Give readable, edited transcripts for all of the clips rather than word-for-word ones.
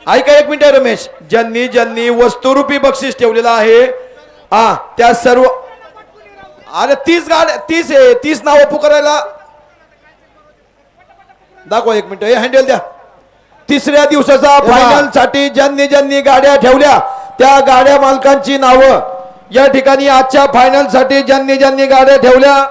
ऐका एक मिनिट रमेश, ज्यांनी ज्यांनी वस्तुरूपी बक्षीस ठेवलेलं आहे त्या सर्व, अरे 30 गाड्या 30 नाव पुकारायला दाखवा. एक मिनिट, हे हँडल द्या. तिसऱ्या दिवसाचा फायनल साठी ज्यांनी ज्यांनी गाड्या ठेवल्या त्या गाड्या मालकांची नावं या ठिकाणी आजच्या फायनल साठी ज्यांनी ज्यांनी गाड्या ठेवल्या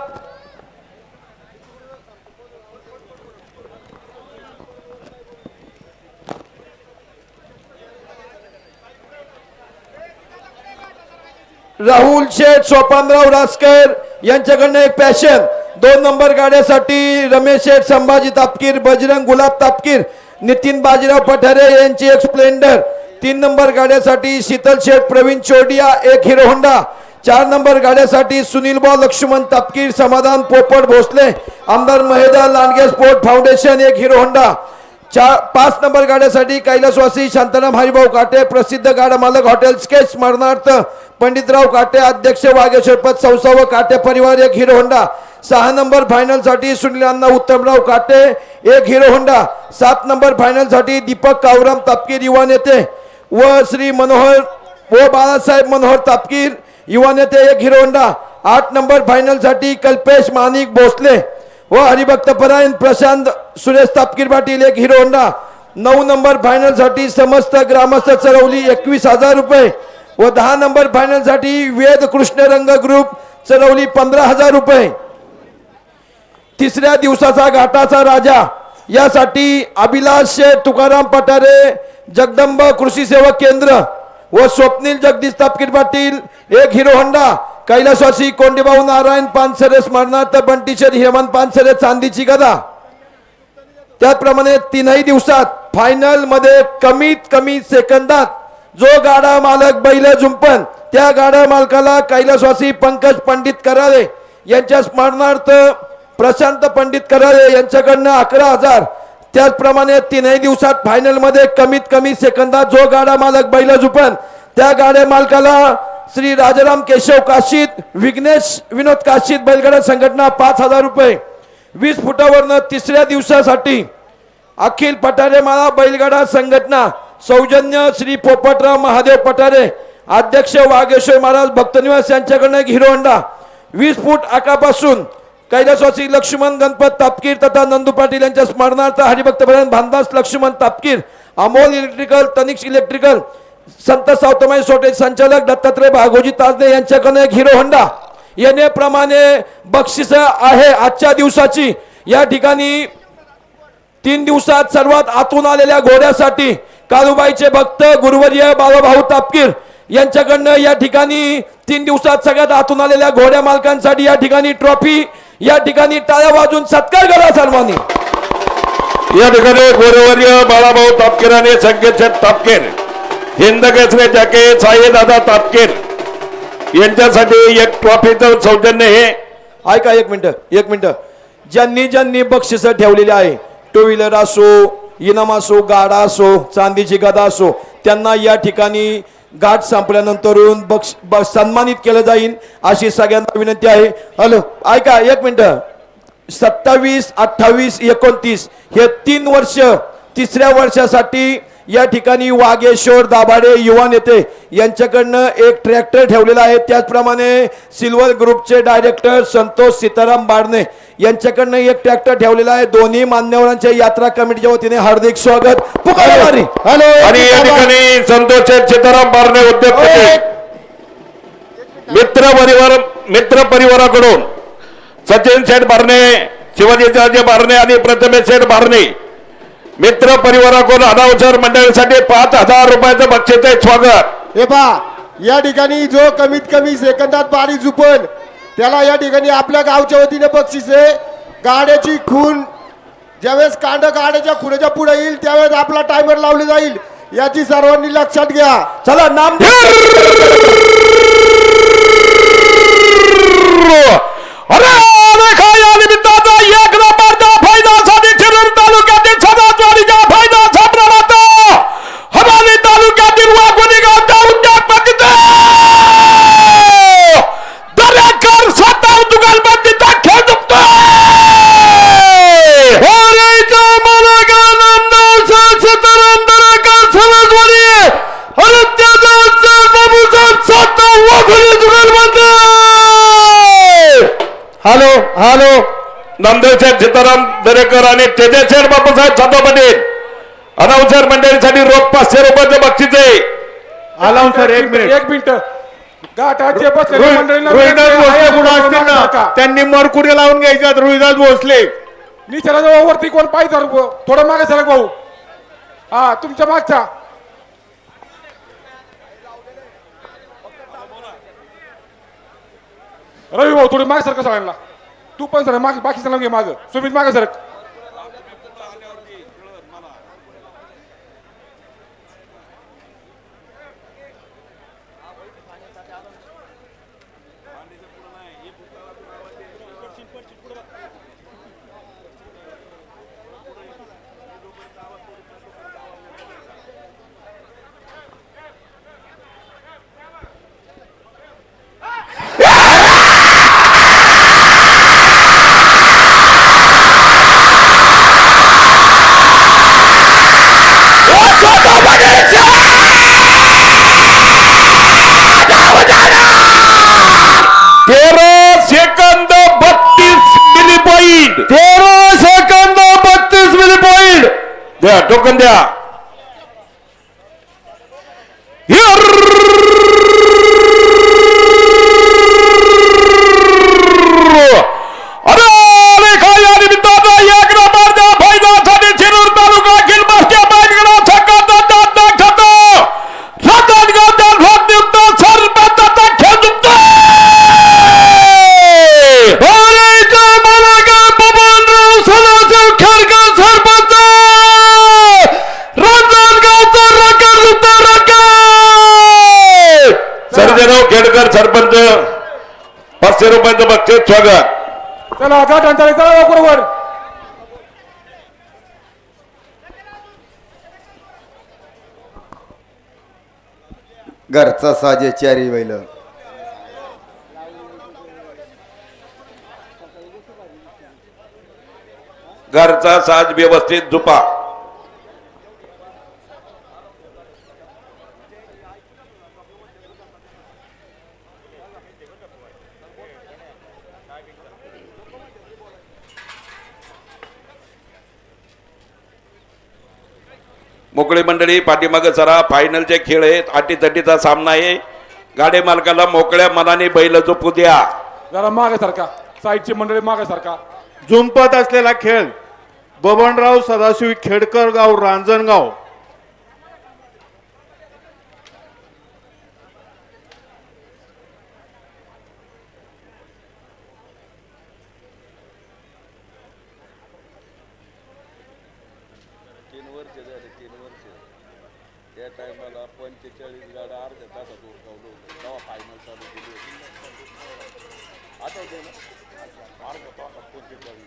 राहुल शेठ सोपानराव रासकर यांच्याकडनं एक पॅशन. 2 नंबर गाड्यासाठी रमेश शेठ संभाजी तापकीर, बजरंग गुलाब तापकीर, नितीन बाजीराव पठारे यांची एक स्प्लेंडर. 3 नंबर गाड्यासाठी शीतल शेठ प्रवीण चोडिया एक हिरो होंडा. 4 नंबर गाड्यासाठी सुनील भाऊ लक्ष्मण तापकीर, समाधान पोपट भोसले, आमदार महेदा लांडगे स्पोर्ट फाउंडेशन एक हिरो होंडा. 5 नंबर गाड्यासाठी कैलासवासी शांताराम हरिभाऊ काटे, प्रसिद्ध गाडा मालक हॉटेल स्केच स्मरणार्थ पंडितराव काटे, अध्यक्ष वागेश्वरपत संस्था व काटे परिवार एक हिरो होंडा. 6 नंबर फायनल साठी सुनील अण्णा उत्तमराव काटे एक हिरो होंडा. 7 नंबर फायनल साठी दीपक कावराम तापकीर युवा नेते व श्री मनोहर व बाळासाहेब मनोहर तापकीर युवा नेते एक हिरो होंडा. 8 नंबर फायनल साठी कल्पेश माणिक भोसले व हरिभक्त परायण प्रशांत सुरेश तापकीर पाटील एक हिरो होंडा. 9 नंबर फायनल साठी समस्त ग्रामस्थ चरवली 21,000 रुपये व 10 नंबर फायनल साठी वेद कृष्ण रंग ग्रुप चरवली 15,000 रुपये. तिसऱ्या दिवसाचा घाटाचा राजा यासाठी अभिलाष तुकाराम पठारे जगदंब कृषी सेवा केंद्र व स्वप्नील जगदीश तापकीर पाटील एक हिरो होंडा. कैलासवासी कोंडीभाऊ नारायण पानसरे स्मरणार्थ बंटीशर हेमंत पानसरे चांदीची गदा. त्याचप्रमाणे 3ही दिवसात फायनल मध्ये कमीत कमी सेकंदात जो गाडा मालक बैल जुंपन त्या गाडा मालकाला कैलासवासी पंकज पंडित कराळे यांच्या स्मरणार्थ प्रशांत पंडित कराळे यांच्याकडनं 11,000. त्याचप्रमाणे 3ही दिवसात फायनल मध्ये कमीत कमी सेकंदात जो गाडा मालक बैल जुंपन त्या गाड्या मालकाला श्री राजाराम केशव काशीद, विघ्नेश विनोद काशीद बैलगाडा संघटना 5,000 रुपये. 20 फुटावरनं तिसऱ्या दिवसासाठी अखिल पठारे माळा बैलगाडा संघटना सौजन्य श्री पोपटराव महादेव पठारे, अध्यक्ष वागेश्वर महाराज भक्तनिवास यांच्याकडनं एक हिरो होंडा. 20 फूट आकापासून कैलासवासी लक्ष्मण गणपत तापकीर तथा नंदू पाटील यांच्या स्मरणार्थ हरिभक्त परायण भानदास लक्ष्मण तापकीर, अमोल इलेक्ट्रिकल, तनिक्स इलेक्ट्रिकल, संत सावतमाई सोटे संचालक दत्तात्रय भागोजी ताजने यांच्याकडून एक हिरो होंडा. येण्याप्रमाणे बक्षीस आहे आजच्या दिवसाची. या ठिकाणी 3 दिवसात सर्वात आतून आलेल्या घोड्यासाठी काळूबाईचे भक्त गुरुवर्य बाळाभाऊ तापकीर यांच्याकडनं या ठिकाणी 3 दिवसात सगळ्यात आतून आलेल्या घोड्या मालकांसाठी या ठिकाणी ट्रॉफी, या ठिकाणी टाळ्या वाजून सत्कार करा सर्वांनी. या ठिकाणी गुरुवर्य बाळाभाऊ तापकीर आणि संकेत तापकीर, हिंद केसरी जॅकेट साईदादा तापकीर यांच्यासाठी एक ट्रॉफीचं सौजन्य हे. ऐका एक मिनिट, ज्यांनी ज्यांनी बक्षीस ठेवलेले आहे, 2 व्हीलर असो, इनाम असो, गाडा असो, चांदीची गदा असो, त्यांना या ठिकाणी घाट संपल्यानंतर सन्मानित केलं जाईल अशी सगळ्यांना विनंती आहे. हॅलो ऐका एक मिनिट, 27, 28, 29 हे 3 वर्ष, तिसऱ्या वर्षासाठी या ठिकाणी वागेश्वर दाभाडे युवा नेते यांच्याकडनं एक ट्रॅक्टर ठेवलेला आहे. त्याचप्रमाणे सिल्वर ग्रुपचे डायरेक्टर संतोष सीताराम बारणे यांच्याकडनं एक ट्रॅक्टर ठेवलेला आहे. दोन्ही मान्यवरांच्या यात्रा कमिटीच्या वतीने हार्दिक स्वागत. हॅलो. आणि या ठिकाणी संतोष सीताराम बारणे उद्योगपती मित्र परिवाराकडून सचिन शेठ बारणे, शिवाजी बारणे आणि प्रथमेश शेठ बारणे मित्र परिवाराकडून अनावसर मंडळीसाठी 5,000 रुपयाचं बक्षीस आहे. स्वागत. हे पहा, या ठिकाणी जो कमीत कमी सेकंदात बारी झुपन त्याला या ठिकाणी आपल्या गावच्या वतीने बक्षीस आहे. गाड्याची खून ज्यावेळेस गाड्याच्या खुणाच्या पुढे येईल त्यावेळेस आपला टायमर लावले जाईल, याची सर्वांनी लक्षात घ्या. चला नाम हॅलो नामदेव शेठ सीताराम दरेकर आणि तेजस शेठ बापूसाहेब छातो पाटील अनाउन्सर मंडळीसाठी रोख 500 रुपयाचं बक्षीस आहे. अनाउन्सर एक मिनिट गाठाचे बसलेल्या मंडळींना रोहिदास विनंती भोसले आहे, कुठं असतील ना नका. त्यांनी मरकुरी लावून घ्यायच्यात. रोहिदास भोसले निचरा वरती कोण पाहिजे थोडं मागे सरक भाऊ. हा तुमच्या मागचा रवी भाऊ थोडी मागे सरक सगळ्यांना. तू पण सर मागे बाकी सगळं घे माग. सुमित मागे सरक. द्या टोकन द्या. खेडकर सरपंच 500 रुपयाचं बक्षीस स्वागत. चला गाठांचा चला बरोबर. घरचा साजे चारी बैल घरचा साज व्यवस्थित झुपा. मोकळी मंडळी पाठीमागे सरा. फायनलचे खेळ आहेत. अटीतटीचा सामना आहे. गाडी मालकाला मोकळ्या मनाने बैल झोपू द्या. जरा मागे सारखा. साईडची मंडळी मागे सारखा. झुंपत असलेला खेळ बबनराव सदाशिव खेडकर गाव रांजणगाव. त्या टायमाला 45 गाड्या अर्ध्या तासात उरकावलं होतं. तेव्हा फायनल चालू केली होती. आठवते ना अर्ध्या तासात 45.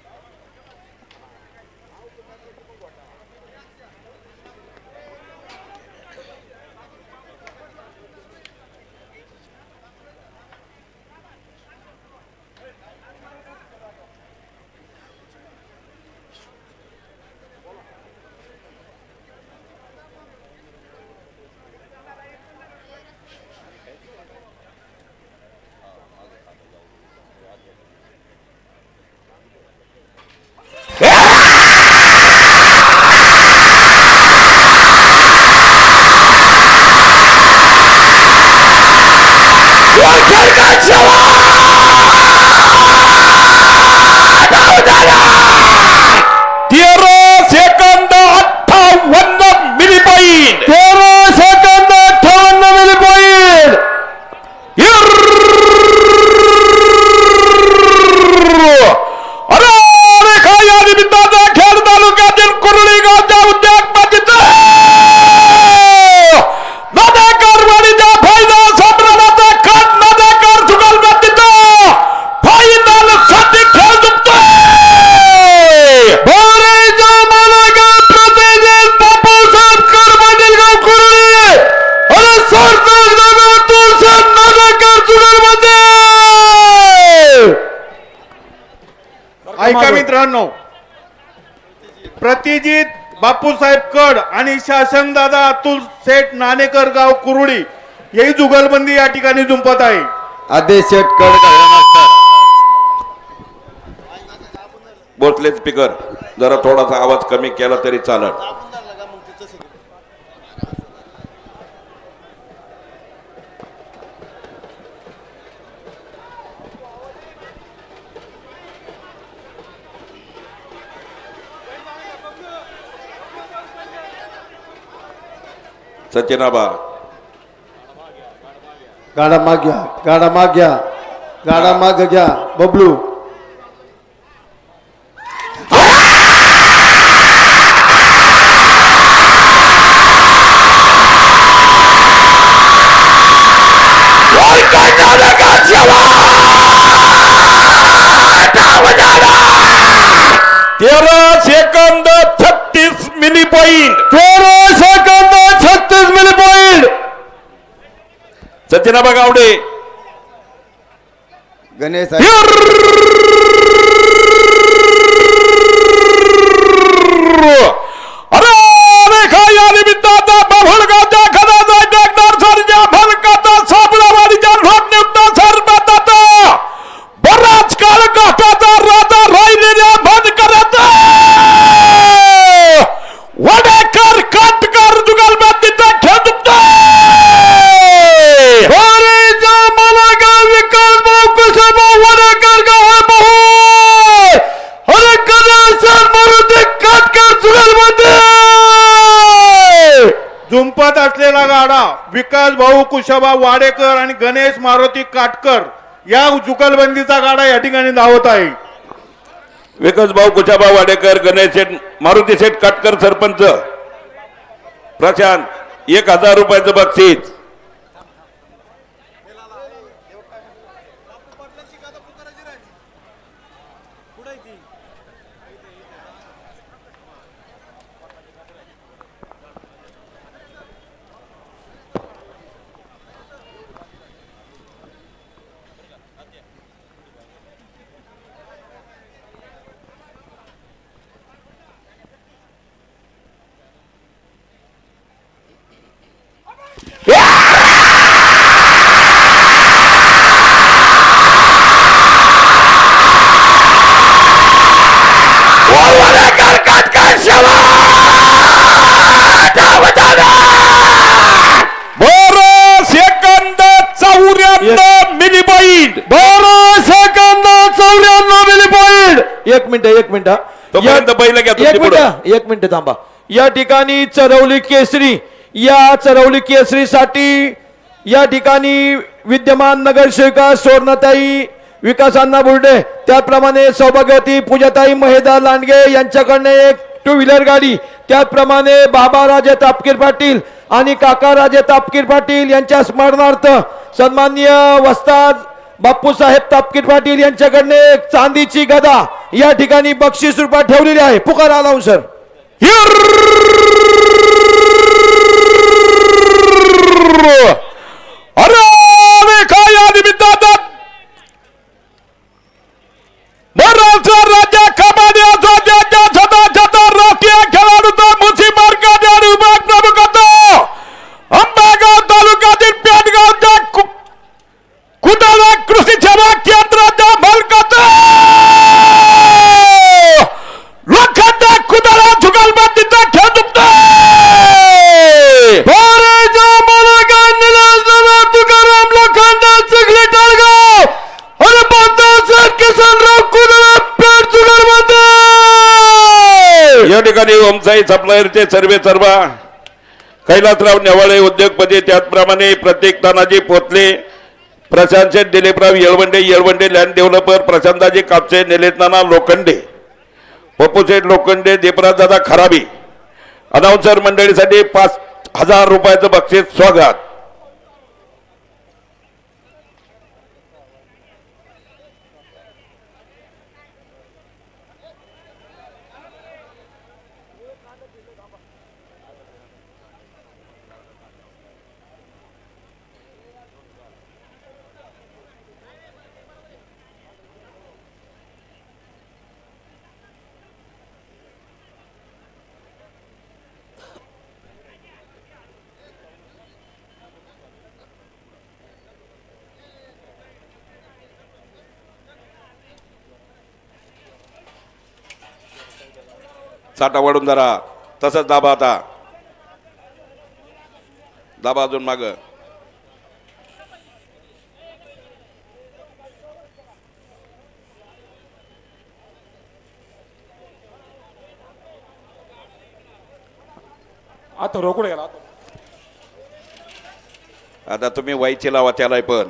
ऐका मित्रांनो, प्रतिजित बापूसाहेब कड आणि शासनदादा अतुल शेठ नाणेकर गाव कुरुडी ही जुगलबंदी या ठिकाणी झुंपत आहे. आदेश शेठ कड भोसले स्पीकर जरा थोडासा आवाज कमी केला तरी चालेल. सचिनाबा गाडा माग घ्या, गाडा माग घ्या, गाडा माग घ्या. बबलू तेरा सेकंद 36 मिली पॉइंट. 13 सेकंद 36 मिली पॉइंट. सचिनाबा गावडे गणेश अरे रेखा या निमित्ताचा बाभुळगावच्या खदाचा जगदार सरच्या भलकाचा साबळावाडीच्या लोकनियुक्त सरपंचाचा बराच काळ काटाचा राजा राहिलेल्या बनकराचा वडेकर काटकर जुगलबंदीचा खेळ दुखतोय. झुंपत असलेला गाडा विकास भाऊ कुशाबा वाडेकर आणि गणेश मारुती काटकर या जुगलबंदीचा गाडा या ठिकाणी धावत आहे. विकास भाऊ कुचाबा वाडेकर, गणेश शेठ, मारुती शेठ काटकर सरपंच, प्रशांत 1000 रुपयाचं बक्षीस. एक मिनिट तोपर्यंत बैल घ्या तुमची पुढं. एक मिनिट थांबा. या ठिकाणी चरवली केसरी, या चरवली केसरीसाठी या ठिकाणी विद्यमान नगरसेविका सुवर्णताई विकासांना बुर्डे, त्याचप्रमाणे सौभाग्यवती पूजाताई महेदा लांडगे यांच्याकडनं एक 2 व्हीलर गाडी, त्याचप्रमाणे बाबा राजे तापकीर पाटील आणि काका राजे तापकीर पाटील यांच्या स्मरणार्थ सन्माननीय वस्ताद बापूसाहेब तापकीर पाटील यांच्याकडनं एक चांदीची गदा या ठिकाणी बक्षीस रूपात ठेवलेली आहे. पुकार आलाऊन सर. अरे रेखा या निमित्ताचा महाराष्ट्र राज्य कबड्डी असोसिएशनच्या सदाच्या राष्ट्रीय खेळाडूचा मुसी मार्गाचे आणि विभाग प्रमुखाचा अंबागाव तालुक्यातील पेटगावच्या कुडाला कृषी सेवा केंद्राच्या मालकाचा लोखंडा कुडाला जुगलबंदीचा खेळ दुखतोय. या ठिकाणी ओमसाई सप्लायरचे सर्वा कैलासराव नेवाळे उद्योगपती, त्याचप्रमाणे प्रत्येक तानाजी पोतले, प्रशांत शेठ दिलीपराव येळवंडे लँड डेव्हलपर, प्रशांताजी कापसे, निलेश नाना लोखंडे, पप्पू शेठ लोखंडे, दीपराज दादा खराबी, अनाउन्सर मंडळीसाठी 5000 रुपयाचं बक्षीस स्वागत. साठा वाढून धरा. तसंच दाबा आता. दाबा अजून माग. आता रोकडे गेला आता. आता तुम्ही वाईचे लावा त्याला पण.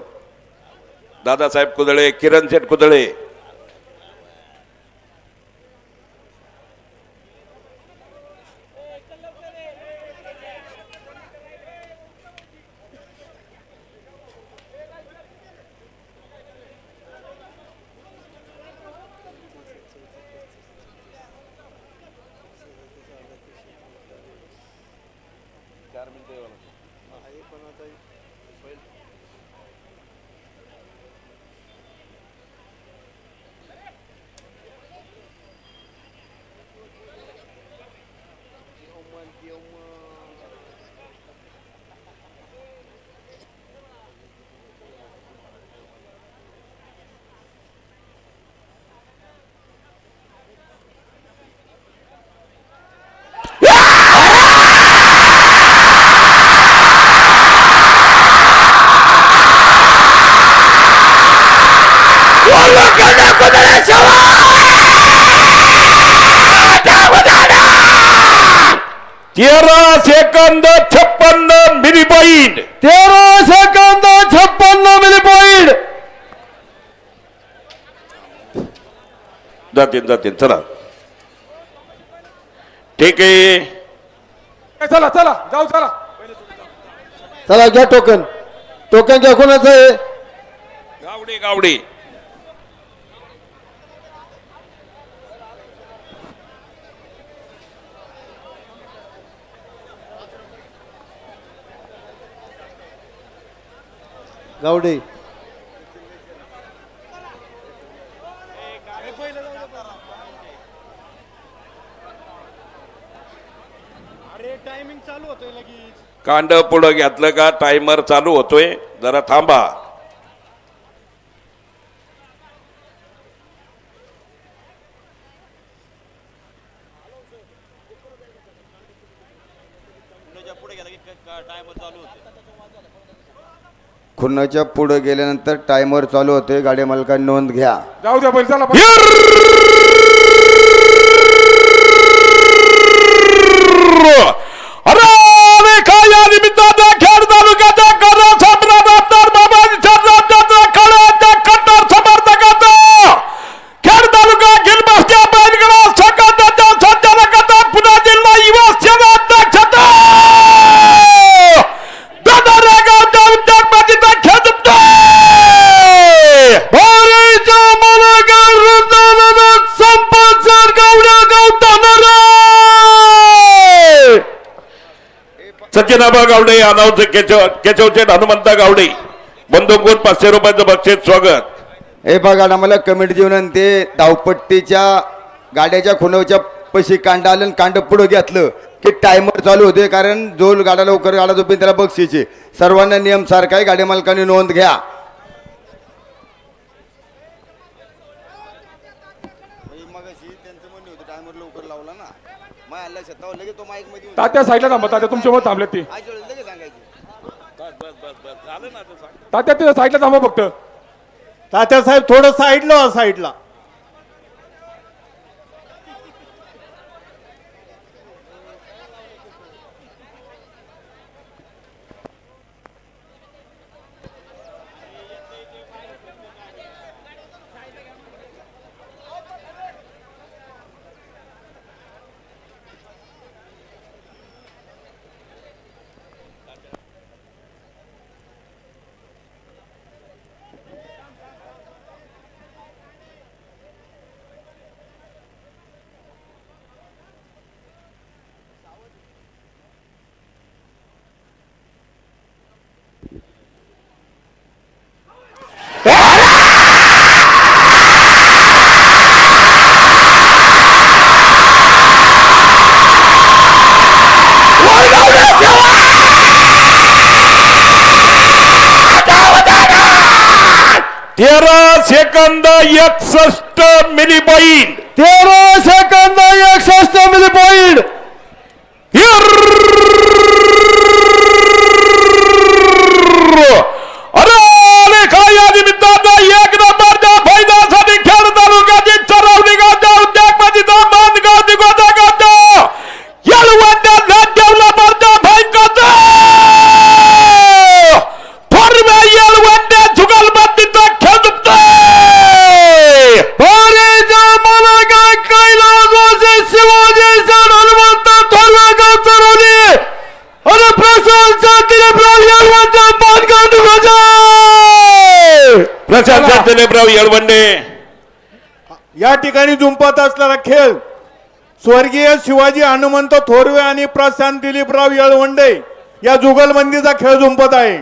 दादासाहेब कुदळे, किरण शेठ कुदळे. तेरा second 56 milli point. 13 second 56 milli point. जातील चला. ठीक आहे. चला चला जाऊ चला. चला घ्या टोकन. टोकन घ्या. कोणाचं आहे? गावडी. गावडे. कांड पुढं घेतलं का टायमर चालू होतोय. जरा थांबा. खुन्नाच्या पुढे गेल्यानंतर टायमर चालू होते. गाडी मालकांनी नोंद घ्या. जाऊ द्या बैल चला. या निमित्ताने खेड तालुक्याच्या करा सम्राट आमदार बाबाजी राज्याचा खळ्याच्या कट्टर समर्थकाचा खेड तालुका गिलबस्त्या बैलगाडा संघटनेच्या संचालकाचा पुणे जिल्हा युवा सेना अध्यक्षता दादा रेगावच्या उद्योगपतीचा खेळतो. भारीच्या मनागर वृंदावनात संपत गावड्या गावताना सचिनाबा गावडे अनाऊन्स केशवचे हनुमंत गावडे बंदूकून 500 रुपयाचं बक्षीस स्वागत. हे बघा आम्हाला कमिटी विनंती. धावपट्टीच्या गाड्याच्या खुणवच्या पशी कांड आलं आणि कांड पुढे घेतलं की टायमर चालू होते. कारण जो गाडा लवकर गाडा झोपेन त्याला बक्षीचे. सर्वांना नियम सारखा आहे. गाडी मालकांनी नोंद घ्या. तात्या साईडला थांबा. तात्या तुमच्यामुळे थांबले ते. तात्या ते साईडला थांबा फक्त. तात्यासाहेब थोडं साईडला. Second 61 milli point. 13 second 61 milli point. अरे काय या निमित्तानं एक नंबरच्या फायद्यासाठी खेड तालुक्याची चरवणी गावच्या उद्योगपतीचा मानगाव दिगोजा गावच्या येळवंड्या डेव्हलपरच्या भाईकाचा थोरव्या येळवंड्या जुगलबंदीचा खेळ दुखतोय. पारेचा मला काय कैलास वासे शिवाजी सण हनुमंत थोरवे गाव चरवली आणि प्रशांत दिलीपराव येळवंडे मानगाव दिगोजा. प्रशांत दिलीपराव येळवंडे या ठिकाणी जुंपत असलेला खेळ स्वर्गीय शिवाजी हनुमंत थोरवे आणि प्रशांत दिलीपराव येळवंडे या जुगलबंदीचा खेळ जुंपत आहे.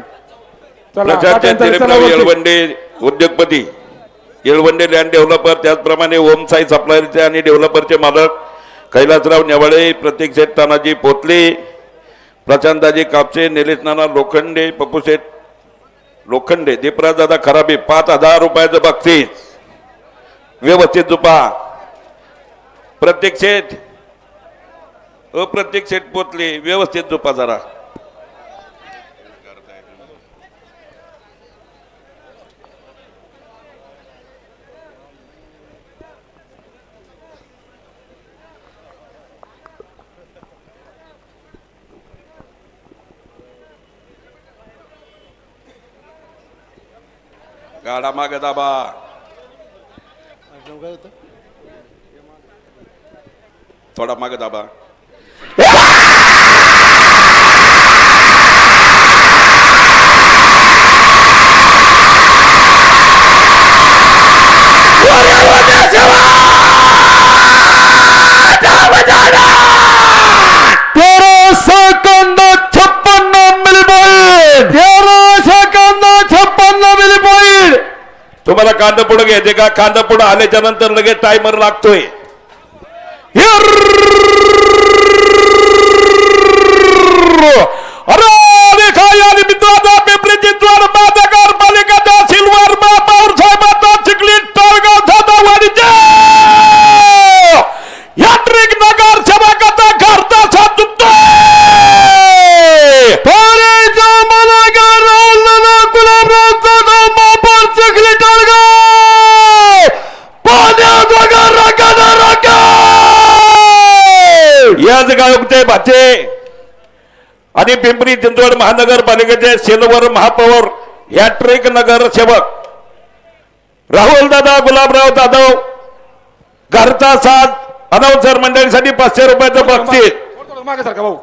चला प्रशांत चला दिलीपराव वरती. येळवंडे उद्योगपती येळवंडे लँड डेव्हलपर त्याचप्रमाणे ओम साई सप्लायरचे आणि डेव्हलपरचे मालक कैलासराव नेवाळे प्रतीक शेठ तानाजी पोतले प्रशांतदाजी कापसे निलेश नाना लोखंडे पप्पूशेठ लोखंडे दीपराजदादा खराबे 5,000 रुपयाचं बक्षीस. व्यवस्थित झुपा. प्रत्येक शेठ अप्रत्येक शेठ पोतले व्यवस्थित झुपा जरा. गाडा माग दाबा. थोडा माग दाबा. Second 56 milli point. 13 second 56 milli point. तुम्हाला कांदा पुढे घ्यायचे का? कांदा पुढे आल्याच्या नंतर लगेच टायमर लागतोय. अरे काय या निमित्तानं पिंपरी चिंचवड महानगर पालिकेच्या सिल्वर महापौर साहेबांचा चिखली तळगाव धादावाडीच्या यात्रिक नगर सेवकाचा घरचा साथ दुखतोय. पारेचा मला काय राहुल नाना गुलाबराव जाधव महापौर चिखली तळगाव पाण्यात वगैरे रगाना रगा. याच गावचे भाचे आणि पिंपरी चिंचवड महानगरपालिकेचे सिल्वर महापौर हॅट्रिक नगरसेवक राहुल दादा गुलाबराव जाधव घरचा साथ अनाउन्सर मंडळीसाठी 500 रुपयाचं बक्षीस. थोडं मागे सारखा भाऊ.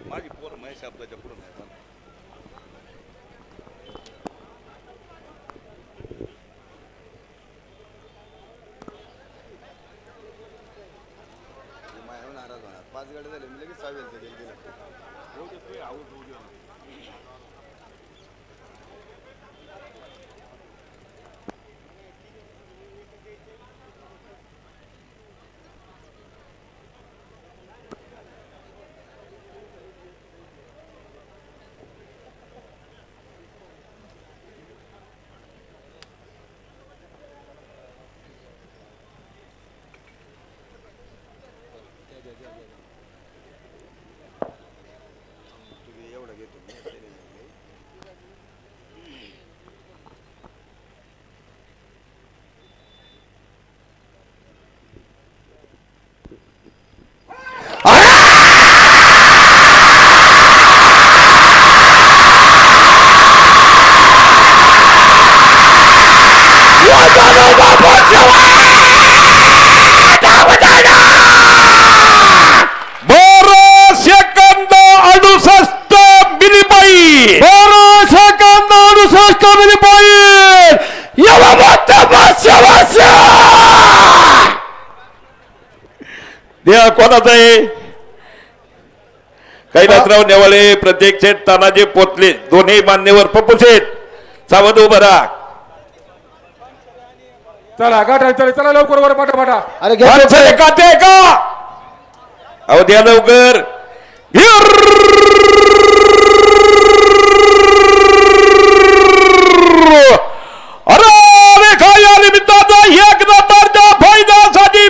माझी पोर महेश शब्दाच्या पुढे नाही. पाच गाड्या झाले मी लगेच 6 कोणाचं आहे? कैलासराव नेवाळे प्रत्येक शेठ तानाजी पोतले दोन्ही मान्यवर पप्पू शेठ सावध उभं राहा. चला गाठा चला लवकर वर पाठा पाठा. अरे माणसाने काटे का? अहो द्या लवकर. अरे रेखा या निमित्ताचा एक नंबरच्या फायद्यासाठी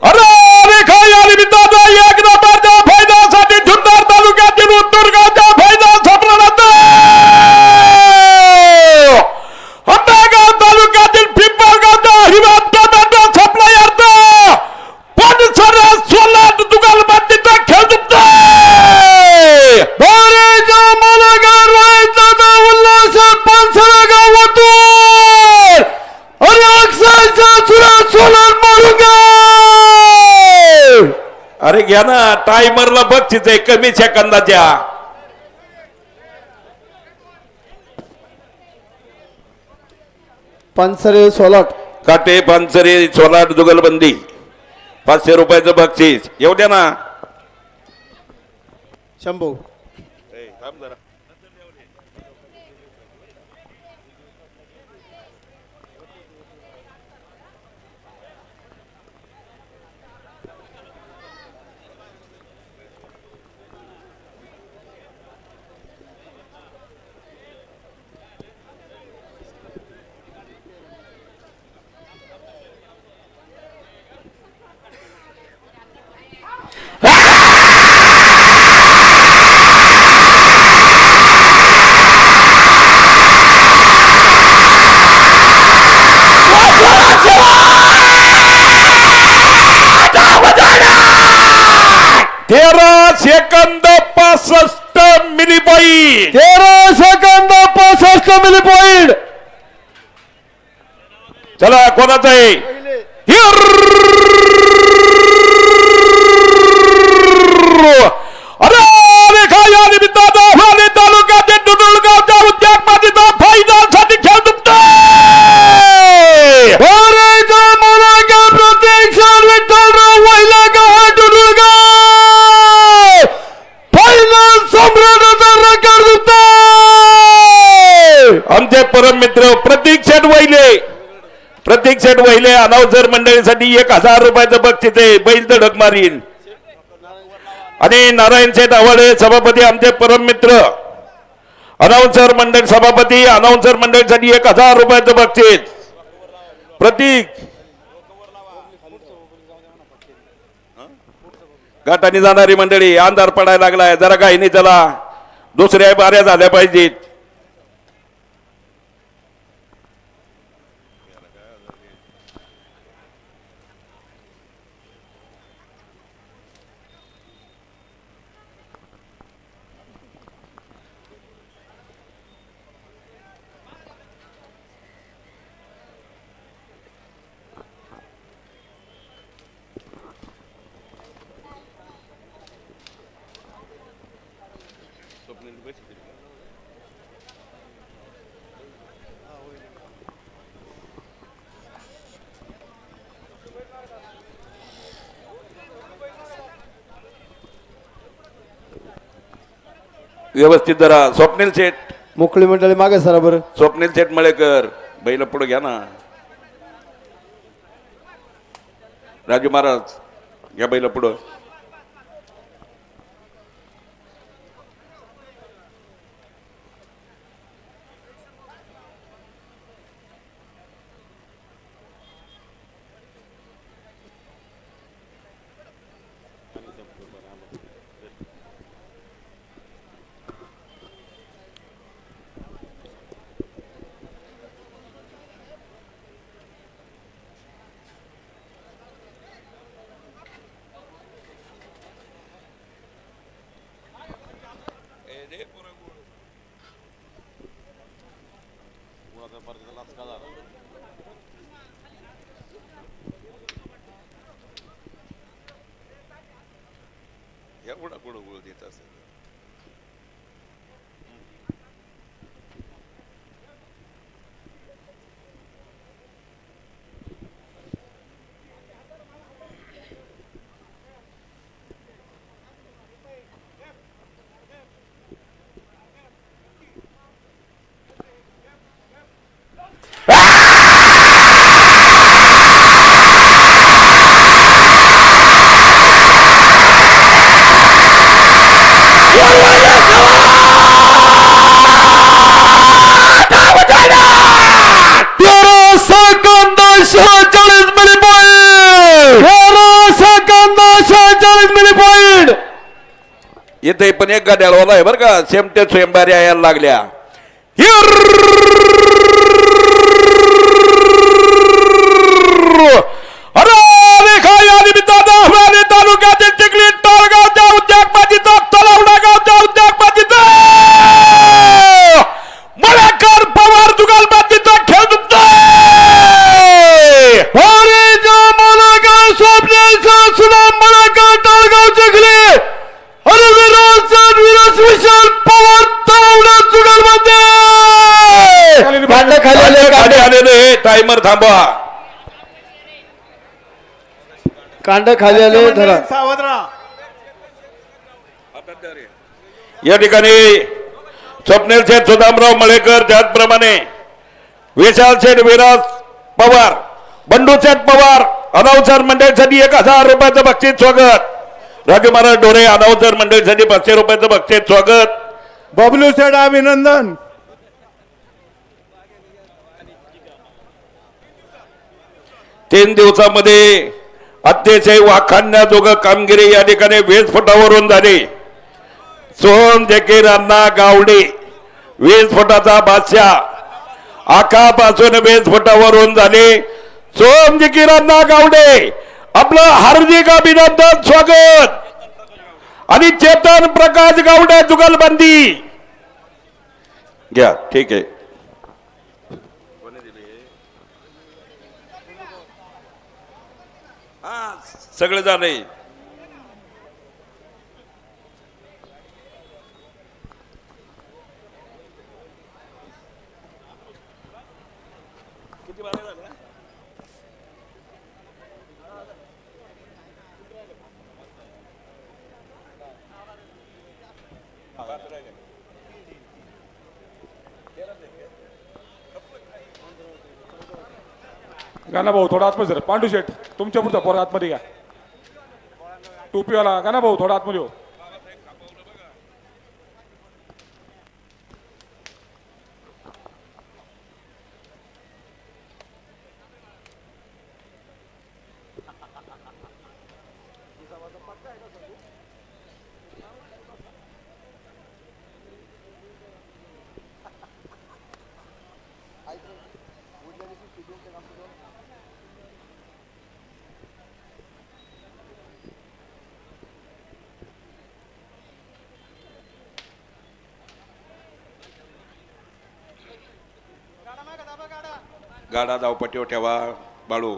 अरे रेखा या निमित्ताचा एक नंबरच्या फायद्यासाठी जुन्नर तालुक्यातील उत्तरगावच्या फायदा संप्रदात अंबेगाव तालुक्यातील पिंपळगावच्या हिवाळा सप्लायर्थ पण सरळ सोलाट दुगाल बांधीचा खेळ अरे घ्या ना टायमरला बक्षीस आहे कमी सेकंदाच्या पानसरे सोलाट काटे पानसरे सोलाट जुगलबंदी 500 रुपयाचं बक्षीस येऊ द्या ना Shambhu second 65 milli point 13 second 65 milli point चला कोणाचं आहे अरे रेखा या निमित्ताचा हाने तालुक्यातील डुडुळगावच्या उद्योगपतीचा फायद्यासाठी खेळ आमचे परम मित्र प्रतीक शेठ वहिले अनाउन्सर मंडळीसाठी 1000 रुपयाचं बक्षीस आहे बैल धडक मारीन आणि नारायण शेठ आवाडे सभापती आमचे परम मित्र अनाउन्सर मंडळ सभापती अनाउन्सर मंडळीसाठी 1000 रुपयाचं बक्षीस प्रतीक घाटाने जाणारी मंडळी अंधार पडायला लागलाय जरा काही नाही चला दुसऱ्या बाऱ्या झाल्या पाहिजेत व्यवस्थित जरा स्वप्नील शेठ मोकळी मंडळी मागे सरा बरं स्वप्नील शेठ मळेकर बैल पुढे घ्या ना राजू महाराज घ्या बैल पुढं एवढा गुळ देत असेल इथे पण एक गाड्यावाला आहे बरं का, सेमटे स्वयंबाऱ्या यायला लागल्या. तालुक्यातील चिखली टोळगावच्या उद्योगपतीचा तलावडा गावच्या उद्योगपतीचा मळेकर पवार जुगलबंदीचा खेळ टायमर थांबवा. कांड खाली आले धरा. सावध राहा. या ठिकाणी स्वप्नील शेठ सुदामराव मळेकर, त्याचप्रमाणे विशाल शेठ विराज पवार, बंडू शेठ पवार अनाउन्सर मंडळीसाठी 1000 रुपयाचं बक्षीस स्वागत. राजू महाराज डोरे अनाउन्सर मंडळीसाठी 500 रुपयाचं बक्षीस स्वागत. बबलू सेठ अभिनंदन. 3 दिवसामध्ये अतिशय वाखाणण्याजोगं कामगिरी या ठिकाणी व्यासपीठावरून झाली. सोहम जकीर अण्णा गावडे 20 फुटाचा बादशाह आखापासून 20 फुटावरून झाले. सोहम जकीर अण्णा गावडे आपलं हार्दिक अभिनंदन स्वागत. आणि चेतन प्रकाश गावडे जुगलबंदी घ्या. ठीक आहे. सगळे झाले. गाना भाऊ थोडा आतमध्ये सर. पांडू शेठ तुमच्या पुढचा पोरा आतमध्ये घ्या. टोपीवाला गाना भाऊ थोडा आतमध्ये हो. गाडा धावपट्टीवर ठेवा. बाळू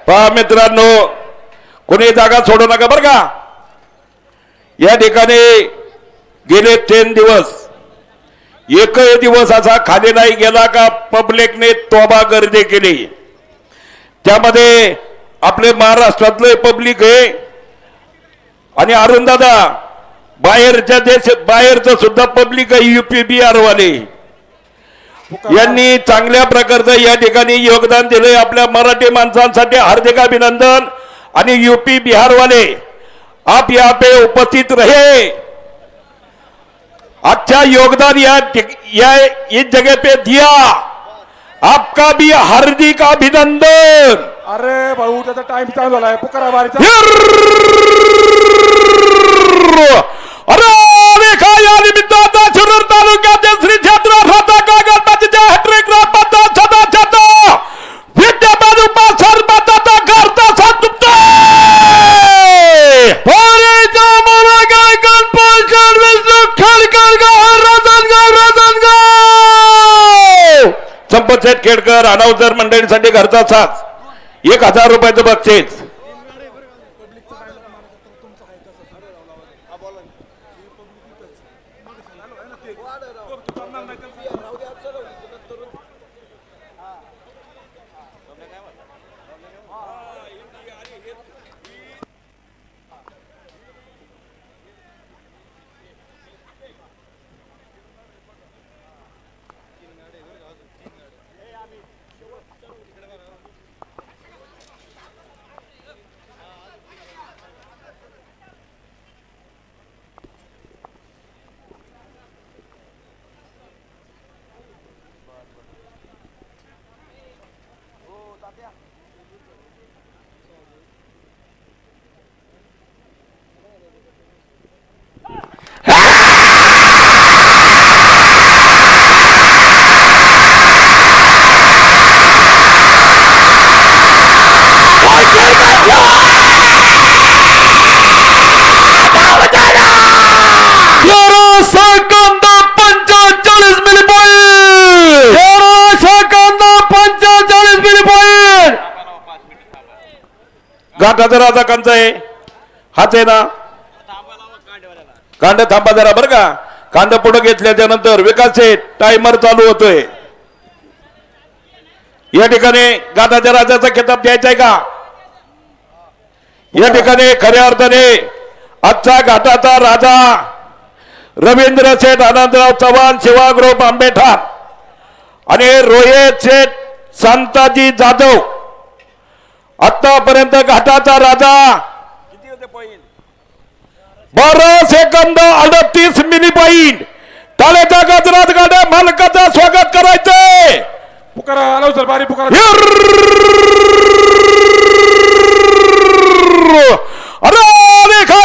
पहा मित्रांनो, कोणी जागा सोडू नका बरं का. या ठिकाणी गेले 3 दिवस एकही दिवस असा खाली नाही गेला का पब्लिकने तोबा गर्दी केली. त्यामध्ये आपले महाराष्ट्रातले पब्लिक आहे आणि अरुण दादा बाहेरच्या बाहेरचं सुद्धा पब्लिक आहे. UP बिहार वाले यांनी चांगल्या प्रकारचं या ठिकाणी योगदान दिले. आपल्या मराठी माणसांसाठी हार्दिक अभिनंदन. आणि UP बिहार वाले आप यहाँ पे उपस्थित रहे. अच्छा योगदान इस जगह पे दिया, आपका भी हार्दिक अभिनंदन. अरे भाऊ त्याचा टाइम चालू झालाय. पुकारा बारीचा. अरे रेखा या निमित्तानं शिरूर तालुक्यातील श्री क्षेत्र कागदपत्रीच्या हॅट्रिक रामपंत सदा छता विद्यमान उपासर मतदाता करता संतुप्त संपत शेठ खेडकर अनाउन्सर मंडळीसाठी घरचा साथ 1000 रुपयाचं बक्षीस. घाटाचा राजा कंचा आहे, हाच आहे ना. कांड थांबा जरा बरं का. कांड पुढे घेतल्याच्या नंतर विकास टायमर चालू होतोय. या ठिकाणी घाटाच्या राजाचा खिताब द्यायचा आहे का. या ठिकाणी खऱ्या अर्थाने आजचा घाटाचा राजा रवींद्र शेठ आनंदराव चव्हाण, शिवा ग्रुप आंबेठाण आणि रोहित शेठ संताजी जाधव. आतापर्यंत घाटाचा राजा 12 सेकंद 38 मिली पॉईंट. टाळ्याच्या गजरात गाड्या मालकाचं स्वागत करायचंय. पुकारा आलो सर बारी पुकारा. अरे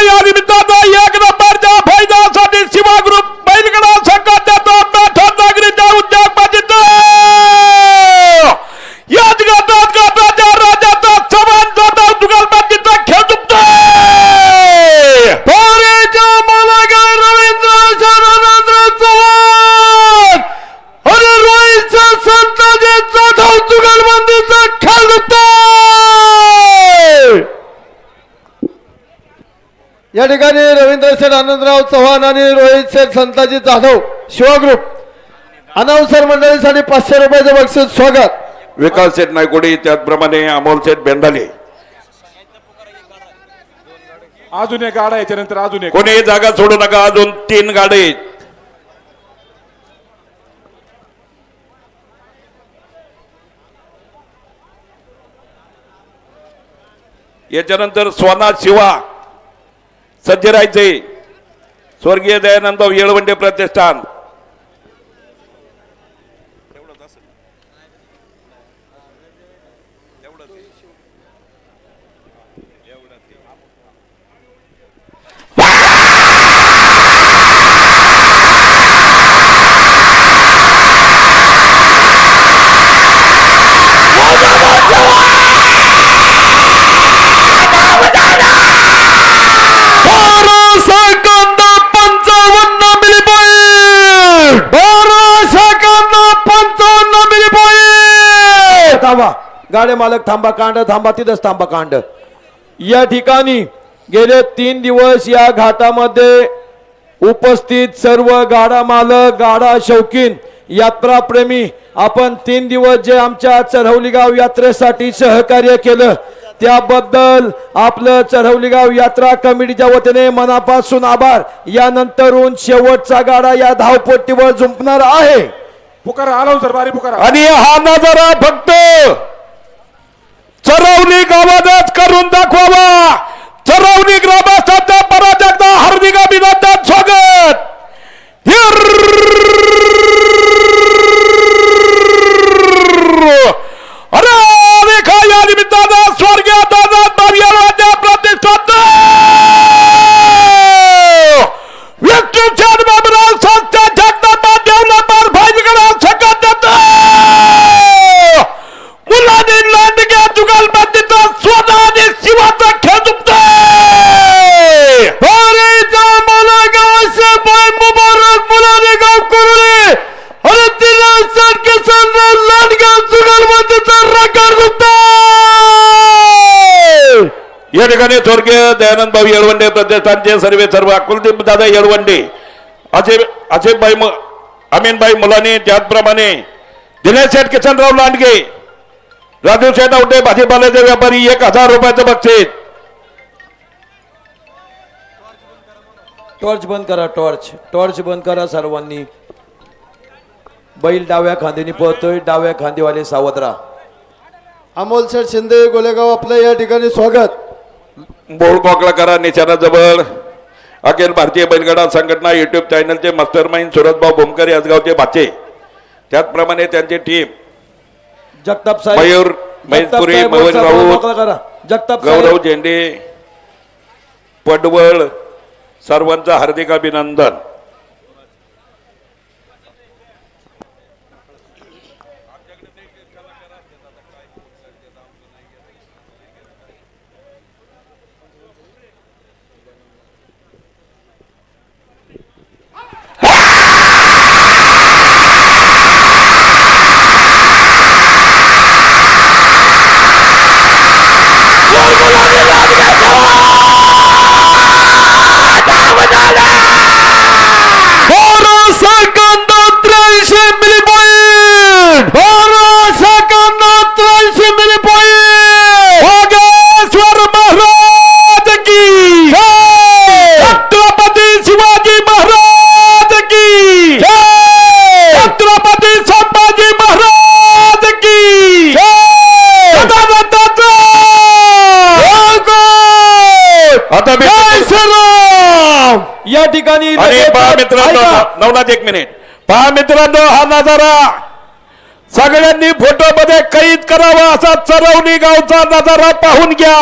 या निमित्तानं एक नंबरच्या फायद्यासाठी शिवा ग्रुप बैलगाडा संघात देतो नागरीच्या उद्योगपतीत याच गटात गटाच्या राजाचा समान जाता जुगलबंदीचा खेळ झुकतोय. रवींद्र चव्हाण आणि रोहित संताजी जाधव जुगलबंदीचा खेळ झुकतोय. या ठिकाणी रवींद्र शेठ आनंदराव चव्हाण आणि रोहित शेठ संताजी जाधव शिवा ग्रुप अनाउन्सर मंडळीसाठी 500 रुपयाचं बक्षीस स्वागत. विकास शेठ नायकोडी, त्याचप्रमाणे अमोल शेठ बेंडाले. अजून एक गाडा याच्यानंतर अजून एक. कोणी जागा सोडू नका. अजून 3 गाडे आहेत. याच्यानंतर सोना शिवा सज्ज राहायचे. स्वर्गीय दयानंद येळवंडे प्रतिष्ठान. थांबा गाडे मालक, थांबा. कांड थांबा, तिथंच थांबा कांड. या ठिकाणी गेले 3 दिवस या घाटामध्ये उपस्थित सर्व गाडा मालक, गाडा शौकीन, यात्रा प्रेमी, आपण 3 दिवस जे आमच्या चरहवलीगाव यात्रेसाठी सहकार्य केलं त्याबद्दल आपलं चरहवलीगाव यात्रा कमिटीच्या वतीने मनापासून आभार. यानंतरून शेवटचा गाडा या धावपट्टीवर झुंपणार आहे. पुकारा आलो सर बारी पुकारा. आणि हा नजारा फक्त चरवली गावातच करून दाखवावा. चरवली ग्रामस्थांच्या पराजक्ता हार्दिक अभिनंदन, स्वागत. अरे रेखा या निमित्तानं स्वर्गीय दादा बाबूराव प्रतिष्ठान व्यक्तिशेठ बाबूराव संस्था जगदंबा डेव्हलपर भाईगडा सकत देतो. मुलांनी लांडग्या जुगलबंदीचा सोना आणि शिवाचा खेळ झुकतोय. मुबारक मुलाने गाव करुले आणि तिला लांडग्या जुगलबंदीचा रंगार झुकतोय. या ठिकाणी स्वर्गीय दयानंद भाऊ येळवंडे प्रतिष्ठानचे सर्व कुलदीप दादा येळवंडे, अजयभाई अमीनभाई मुलानी, त्याचप्रमाणे दिनेश शेठ किसनराव लांडगे, राजू शेठ आवटे भाजीपाल्याचे व्यापारी 1000 रुपयाचं बक्षीस. टॉर्च बंद करा. टॉर्च बंद करा सर्वांनी. बैल डाव्या खांद्याने पळतोय, डाव्या खांदेवाले सावध राहा. अमोल शेठ शिंदे गोलेगाव आपलं या ठिकाणी स्वागत. बोल कोकळा करा निशाणा जवळ. अखिल भारतीय बैलगाडा संघटना युट्यूब चॅनलचे मास्टरमाइंड सुरतभाऊ भोमकर यासगावचे भाचे, त्याचप्रमाणे त्यांची टीम जगताप साहेब, मयूर महेशपुरी, मोहन राऊत, जगताप गौरव झेंडे, पडवळ, सर्वांचं हार्दिक अभिनंदन. Gol! आणि लगेच पहा मित्रांनो, ऐका. नवनाथ एक मिनिट पहा मित्रांनो, हा नजारा सगळ्यांनी फोटो मध्ये कैद करावा असा चरवणी गावचा नजारा पाहून घ्या.